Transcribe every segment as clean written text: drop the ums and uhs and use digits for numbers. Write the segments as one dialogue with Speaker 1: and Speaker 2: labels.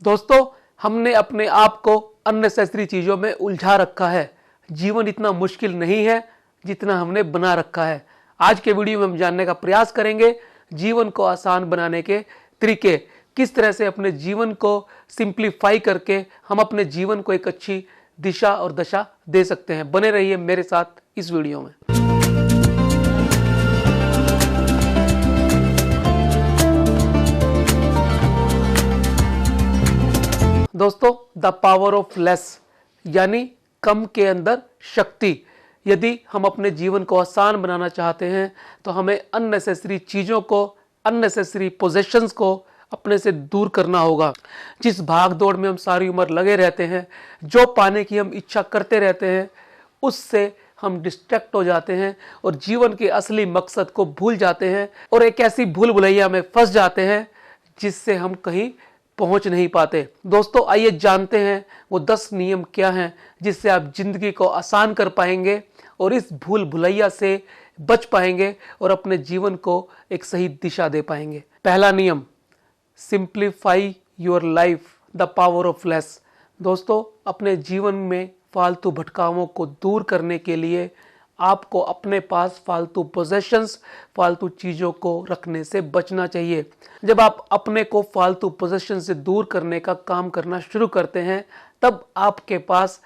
Speaker 1: दोस्तों, हमने अपने आप को अननेसेसरी चीज़ों में उलझा रखा है। जीवन इतना मुश्किल नहीं है जितना हमने बना रखा है। आज के वीडियो में हम जानने का प्रयास करेंगे जीवन को आसान बनाने के तरीके, किस तरह से अपने जीवन को सिंप्लीफाई करके हम अपने जीवन को एक अच्छी दिशा और दशा दे सकते हैं। बने रहिए मेरे साथ इस वीडियो में। दोस्तों, द पावर ऑफ लेस यानी कम के अंदर शक्ति। यदि हम अपने जीवन को आसान बनाना चाहते हैं तो हमें अननेसेसरी चीज़ों को, अननेसेसरी पोजेशंस को अपने से दूर करना होगा। जिस भाग दौड़ में हम सारी उम्र लगे रहते हैं, जो पाने की हम इच्छा करते रहते हैं, उससे हम डिस्ट्रैक्ट हो जाते हैं और जीवन के असली मकसद को भूल जाते हैं और एक ऐसी भूल भुलैया में फंस जाते हैं जिससे हम कहीं पहुंच नहीं पाते। दोस्तों, आइए जानते हैं वो 10 नियम क्या हैं जिससे आप जिंदगी को आसान कर पाएंगे और इस भूल भुलैया से बच पाएंगे और अपने जीवन को एक सही दिशा दे पाएंगे। पहला नियम, simplify your life, the power of less. दोस्तों, अपने जीवन में फालतू भटकावों को दूर करने के लिए आपको अपने पास फालतू पोजेशंस, फालतू चीज़ों को रखने से बचना चाहिए। जब आप अपने को फालतू पोजेशन से दूर करने का काम करना शुरू करते हैं, तब आपके पास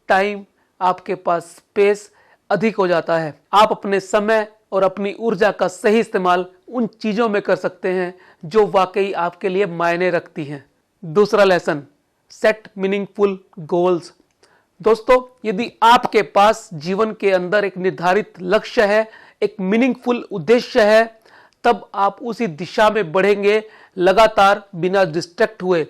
Speaker 1: टाइम, आपके पास स्पेस अधिक हो जाता है। आप अपने समय और अपनी ऊर्जा का सही इस्तेमाल उन चीज़ों में कर सकते हैं जो वाकई आपके लिए मायने रखती हैं। दूसरा लेसन, सेट मीनिंगफुल गोल्स। दोस्तों, यदि आपके पास जीवन के अंदर एक निर्धारित लक्ष्य है, एक मीनिंगफुल उद्देश्य है, तब आप उसी दिशा में बढ़ेंगे लगातार बिना डिस्ट्रैक्ट हुए।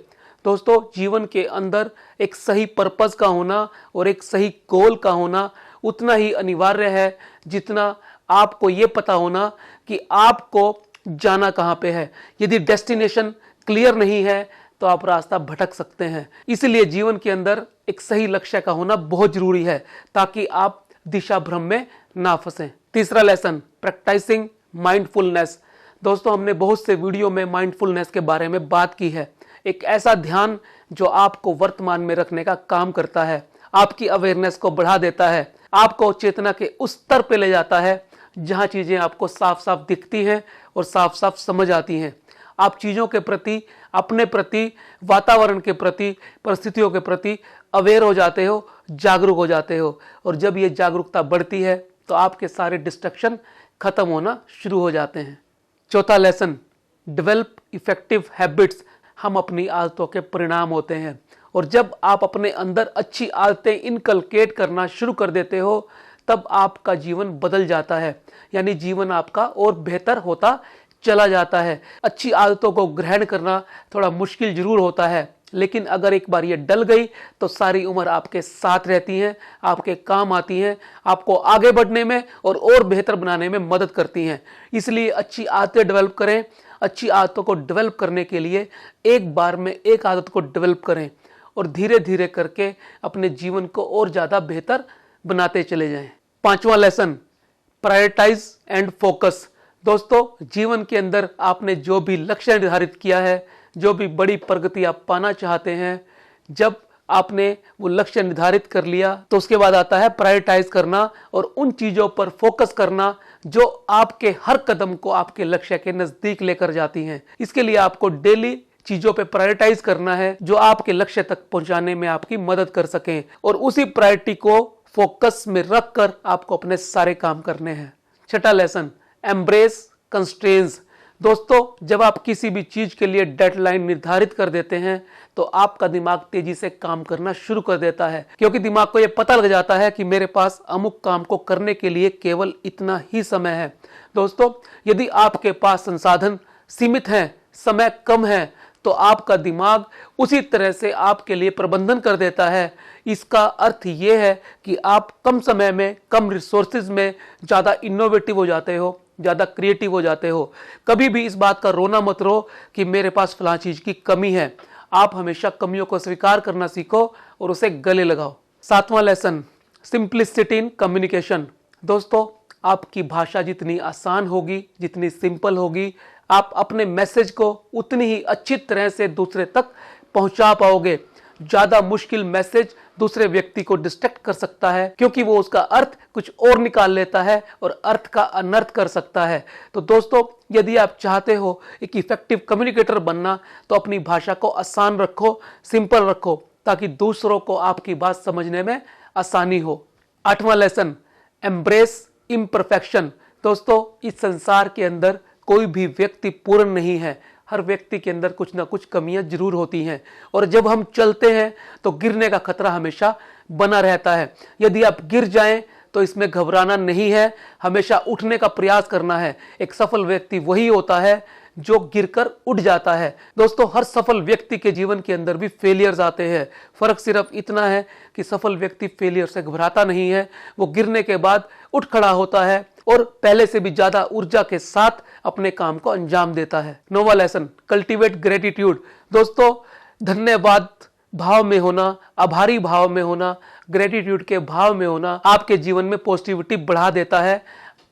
Speaker 1: दोस्तों, जीवन के अंदर एक सही पर्पस का होना और एक सही गोल का होना उतना ही अनिवार्य है जितना आपको ये पता होना कि आपको जाना कहाँ पे है। यदि डेस्टिनेशन क्लियर नहीं है तो आप रास्ता भटक सकते हैं। इसलिए जीवन के अंदर एक सही लक्ष्य का होना बहुत जरूरी है ताकि आप दिशा भ्रम में ना फंसें। तीसरा लेसन, प्रैक्टिसिंग माइंडफुलनेस। दोस्तों, हमने बहुत से वीडियो में माइंडफुलनेस के बारे में बात की है। एक ऐसा ध्यान जो आपको वर्तमान में रखने का काम करता है, आपकी अवेयरनेस को बढ़ा देता है, आपको चेतना के उस स्तर पे ले जाता है जहां चीजें आपको साफ साफ दिखती हैं और साफ साफ समझ आती हैं। आप चीज़ों के प्रति, अपने प्रति, वातावरण के प्रति, परिस्थितियों के प्रति अवेयर हो जाते हो, जागरूक हो जाते हो और जब ये जागरूकता बढ़ती है तो आपके सारे डिस्ट्रैक्शन खत्म होना शुरू हो जाते हैं। चौथा लेसन, डेवलप इफेक्टिव हैबिट्स। हम अपनी आदतों के परिणाम होते हैं और जब आप अपने अंदर अच्छी आदतें इनकलकेट करना शुरू कर देते हो तब आपका जीवन बदल जाता है, यानी जीवन आपका और बेहतर होता चला जाता है। अच्छी आदतों को ग्रहण करना थोड़ा मुश्किल जरूर होता है, लेकिन अगर एक बार ये डल गई तो सारी उम्र आपके साथ रहती हैं, आपके काम आती हैं, आपको आगे बढ़ने में और बेहतर बनाने में मदद करती हैं। इसलिए अच्छी आदतें डेवलप करें। अच्छी आदतों को डेवलप करने के लिए एक बार में एक आदत को डेवलप करें और धीरे धीरे करके अपने जीवन को और ज़्यादा बेहतर बनाते चले जाएं। पांचवा लेसन, प्रायोरिटाइज एंड फोकस। दोस्तों, जीवन के अंदर आपने जो भी लक्ष्य निर्धारित किया है, जो भी बड़ी प्रगति आप पाना चाहते हैं, जब आपने वो लक्ष्य निर्धारित कर लिया तो उसके बाद आता है प्रायोरिटाइज करना और उन चीज़ों पर फोकस करना जो आपके हर कदम को आपके लक्ष्य के नज़दीक लेकर जाती हैं। इसके लिए आपको डेली चीज़ों पे प्रायोरिटाइज करना है जो आपके लक्ष्य तक पहुंचाने में आपकी मदद कर सकें और उसी प्रायोरिटी को फोकस में रखकर आपको अपने सारे काम करने हैं। छठा लेसन, एम्ब्रेस कंस्ट्रेंट्स। दोस्तों, जब आप किसी भी चीज के लिए डेडलाइन निर्धारित कर देते हैं तो आपका दिमाग तेजी से काम करना शुरू कर देता है, क्योंकि दिमाग को यह पता लग जाता है कि मेरे पास अमुक काम को करने के लिए केवल इतना ही समय है। दोस्तों, यदि आपके पास संसाधन सीमित हैं, समय कम है, तो आपका दिमाग उसी तरह से आपके लिए प्रबंधन कर देता है। इसका अर्थ ये है कि आप कम समय में, कम रिसोर्सेज में ज़्यादा इनोवेटिव हो जाते हो, ज़्यादा क्रिएटिव हो जाते हो। कभी भी इस बात का रोना मत रो कि मेरे पास फलां चीज़ की कमी है। आप हमेशा कमियों को स्वीकार करना सीखो और उसे गले लगाओ। सातवां लेसन, सिंप्लिसिटी इन कम्युनिकेशन। दोस्तों, आपकी भाषा जितनी आसान होगी, जितनी सिंपल होगी, आप अपने मैसेज को उतनी ही अच्छी तरह से दूसरे तक पहुंचा पाओगे। ज्यादा मुश्किल मैसेज दूसरे व्यक्ति को डिस्ट्रैक्ट कर सकता है, क्योंकि वो उसका अर्थ कुछ और निकाल लेता है और अर्थ का अनर्थ कर सकता है। तो दोस्तों, यदि आप चाहते हो एक इफेक्टिव कम्युनिकेटर बनना, तो अपनी भाषा को आसान रखो, सिंपल रखो, ताकि दूसरों को आपकी बात समझने में आसानी हो। 8वां लेसन, एम्ब्रेस इम्परफेक्शन। दोस्तों, इस संसार के अंदर कोई भी व्यक्ति पूर्ण नहीं है। हर व्यक्ति के अंदर कुछ ना कुछ कमियां जरूर होती हैं, और जब हम चलते हैं तो गिरने का खतरा हमेशा बना रहता है। यदि आप गिर जाएं तो इसमें घबराना नहीं है, हमेशा उठने का प्रयास करना है। एक सफल व्यक्ति वही होता है जो गिरकर उठ जाता है। दोस्तों, हर सफल व्यक्ति के जीवन के अंदर भी फेलियर्स आते हैं। फर्क सिर्फ इतना है कि सफल व्यक्ति फेलियर से घबराता नहीं है, वो गिरने के बाद उठ खड़ा होता है और पहले से भी ज्यादा ऊर्जा के साथ अपने काम को अंजाम देता है। 9वां लेसन, कल्टीवेट ग्रेटिट्यूड। दोस्तों, धन्यवाद भाव में होना, आभारी भाव में होना, ग्रेटिट्यूड के भाव में होना आपके जीवन में पॉजिटिविटी बढ़ा देता है।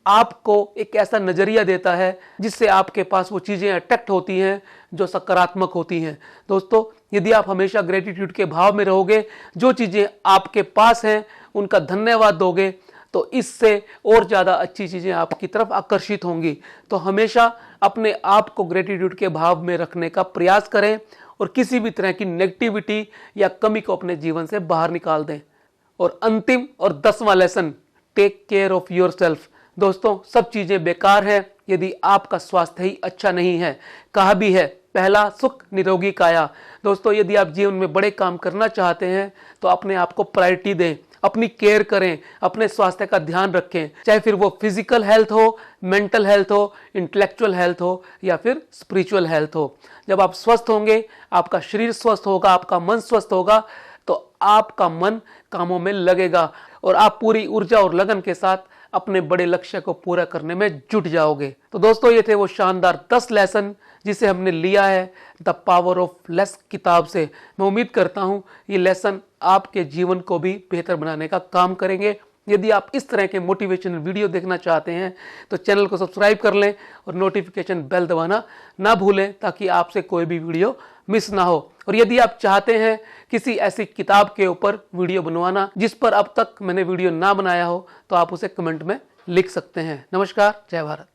Speaker 1: आपको एक ऐसा नजरिया देता है जिससे आपके पास वो चीजें अट्रैक्ट होती हैं जो सकारात्मक होती हैं। दोस्तों, यदि आप हमेशा ग्रेटिट्यूड के भाव में रहोगे, जो चीजें आपके पास हैं उनका धन्यवाद दोगे, तो इससे और ज्यादा अच्छी चीजें आपकी तरफ आकर्षित होंगी। तो हमेशा अपने आप को ग्रेटिट्यूड के भाव में रखने का प्रयास करें और किसी भी तरह की नेगेटिविटी या कमी को अपने जीवन से बाहर निकाल दें। और अंतिम और 10वां lesson, take care of yourself. दोस्तों, सब चीजें बेकार हैं यदि आपका स्वास्थ्य ही अच्छा नहीं है। कहा भी है, पहला सुख निरोगी काया। दोस्तों, यदि आप जीवन में बड़े काम करना चाहते हैं तो अपने आप को प्रायोरिटी दें, अपनी केयर करें, अपने स्वास्थ्य का ध्यान रखें, चाहे फिर वो फिजिकल हेल्थ हो, मेंटल हेल्थ हो, इंटेलेक्चुअल हेल्थ हो या फिर स्पिरिचुअल हेल्थ हो। जब आप स्वस्थ होंगे, आपका शरीर स्वस्थ होगा, आपका मन स्वस्थ होगा, तो आपका मन कामों में लगेगा और आप पूरी ऊर्जा और लगन के साथ अपने बड़े लक्ष्य को पूरा करने में जुट जाओगे। तो दोस्तों, ये थे वो शानदार 10 लेसन जिसे हमने लिया है द पावर ऑफ लेस किताब से। मैं उम्मीद करता हूं ये लेसन आपके जीवन को भी बेहतर बनाने का काम करेंगे। यदि आप इस तरह के मोटिवेशनल वीडियो देखना चाहते हैं तो चैनल को सब्सक्राइब कर लें और नोटिफिकेशन बेल दबाना ना भूलें, ताकि आपसे कोई भी वीडियो मिस ना हो। और यदि आप चाहते हैं किसी ऐसी किताब के ऊपर वीडियो बनवाना जिस पर अब तक मैंने वीडियो ना बनाया हो, तो आप उसे कमेंट में लिख सकते हैं। नमस्कार, जय भारत।